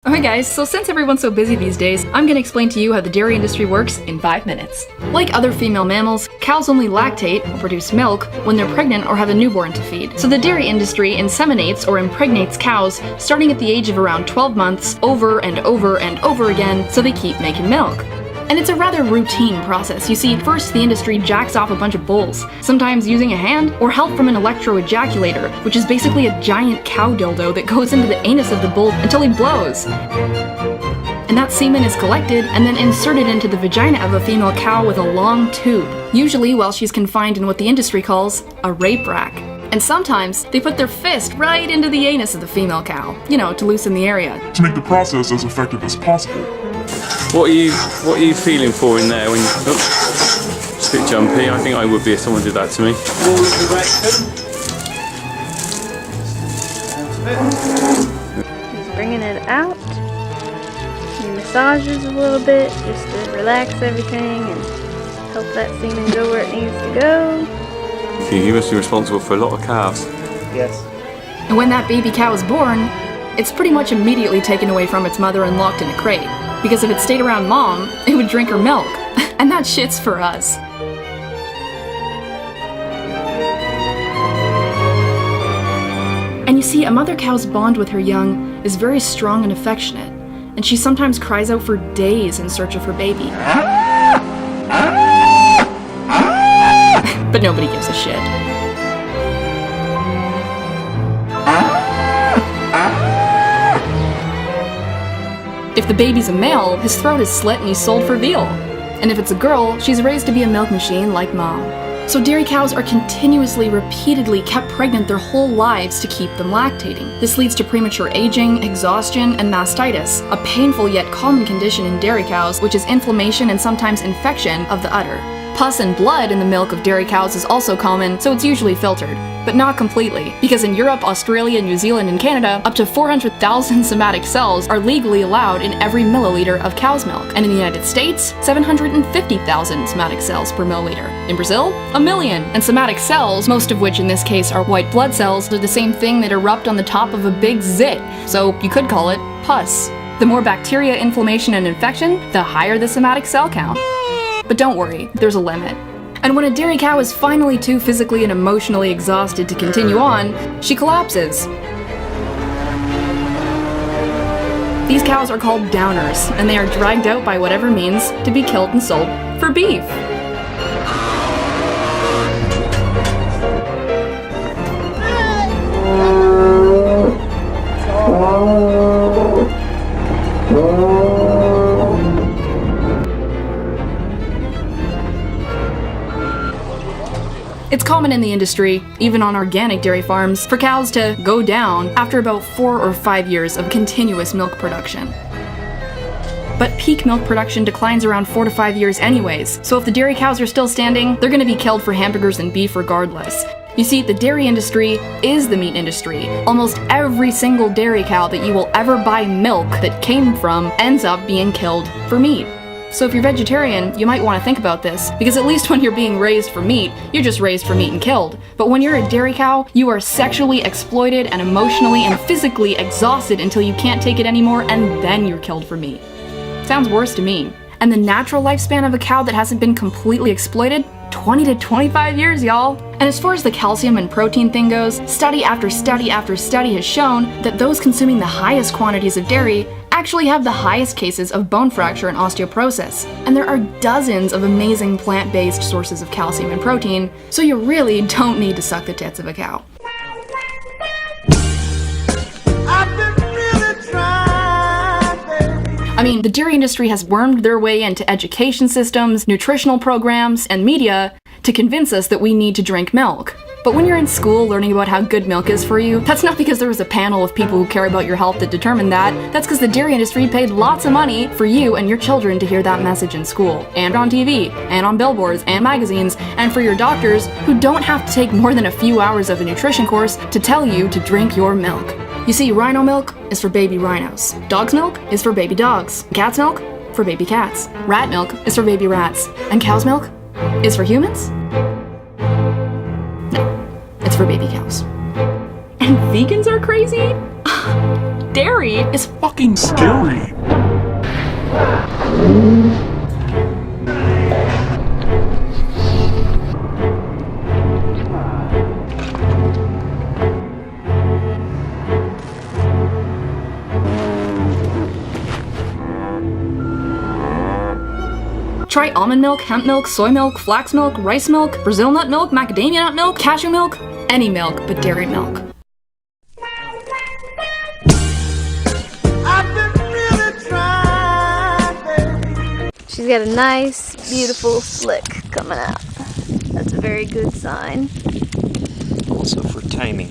Okay guys, so since everyone's so busy these days, I'm gonna explain to you how the dairy industry works in 5 minutes. Like other female mammals, cows only lactate, or produce milk, when they're pregnant or have a newborn to feed. So the dairy industry inseminates or impregnates cows starting at the age of around 12 months over and over and over again so they keep making milk. And it's a rather routine process. You see, first the industry jacks off a bunch of bulls, sometimes using a hand or help from an electro-ejaculator, which is basically a giant cow dildo that goes into the anus of the bull until he blows. And that semen is collected and then inserted into the vagina of a female cow with a long tube, usually while she's confined in what the industry calls a rape rack. And sometimes they put their fist right into the anus of the female cow, to loosen the area. To make the process as effective as possible. What are you feeling for in there when you... Oops, it's a bit jumpy. I think I would be if someone did that to me. Just bringing it out. He massages a little bit just to relax everything and help that semen go where it needs to go. You must be responsible for a lot of calves. Yes. And when that baby cow is born, it's pretty much immediately taken away from its mother and locked in a crate. Because if it stayed around mom, it would drink her milk. And that shit's for us. And you see, a mother cow's bond with her young is very strong and affectionate, and she sometimes cries out for days in search of her baby. But nobody gives a shit. If the baby's a male, his throat is slit and he's sold for veal. And if it's a girl, she's raised to be a milk machine like mom. So dairy cows are continuously, repeatedly kept pregnant their whole lives to keep them lactating. This leads to premature aging, exhaustion, and mastitis, a painful yet common condition in dairy cows, which is inflammation and sometimes infection of the udder. Pus and blood in the milk of dairy cows is also common, so it's usually filtered. But not completely, because in Europe, Australia, New Zealand, and Canada, up to 400,000 somatic cells are legally allowed in every milliliter of cow's milk. And in the United States, 750,000 somatic cells per milliliter. In Brazil, 1 million. And somatic cells, most of which in this case are white blood cells, are the same thing that erupt on the top of a big zit, so you could call it pus. The more bacteria, inflammation, and infection, the higher the somatic cell count. But don't worry, there's a limit. And when a dairy cow is finally too physically and emotionally exhausted to continue on, she collapses. These cows are called downers, and they are dragged out by whatever means to be killed and sold for beef. It's common in the industry, even on organic dairy farms, for cows to go down after about 4 or 5 years of continuous milk production. But peak milk production declines around 4 to 5 years anyways, so if the dairy cows are still standing, they're gonna be killed for hamburgers and beef regardless. You see, the dairy industry is the meat industry. Almost every single dairy cow that you will ever buy milk that came from ends up being killed for meat. So if you're vegetarian, you might want to think about this, because at least when you're being raised for meat, you're just raised for meat and killed. But when you're a dairy cow, you are sexually exploited and emotionally and physically exhausted until you can't take it anymore, and then you're killed for meat. Sounds worse to me. And the natural lifespan of a cow that hasn't been completely exploited? 20 to 25 years, y'all. And as far as the calcium and protein thing goes, study after study after study has shown that those consuming the highest quantities of dairy actually have the highest cases of bone fracture and osteoporosis. And there are dozens of amazing plant-based sources of calcium and protein, so you really don't need to suck the tits of a cow. I mean, the dairy industry has wormed their way into education systems, nutritional programs, and media to convince us that we need to drink milk. But when you're in school learning about how good milk is for you, that's not because there was a panel of people who care about your health that determined that. That's because the dairy industry paid lots of money for you and your children to hear that message in school, and on TV, and on billboards, and magazines, and for your doctors who don't have to take more than a few hours of a nutrition course to tell you to drink your milk. You see, rhino milk is for baby rhinos. Dog's milk is for baby dogs. Cat's milk for baby cats. Rat milk is for baby rats. And cow's milk is for humans? No, it's for baby cows. And vegans are crazy? dairy is Fucking scary. Try almond milk, hemp milk, soy milk, flax milk, rice milk, Brazil nut milk, macadamia nut milk, cashew milk, any milk but dairy milk. She's got a nice, beautiful slick coming out. That's a very good sign. Also for timing.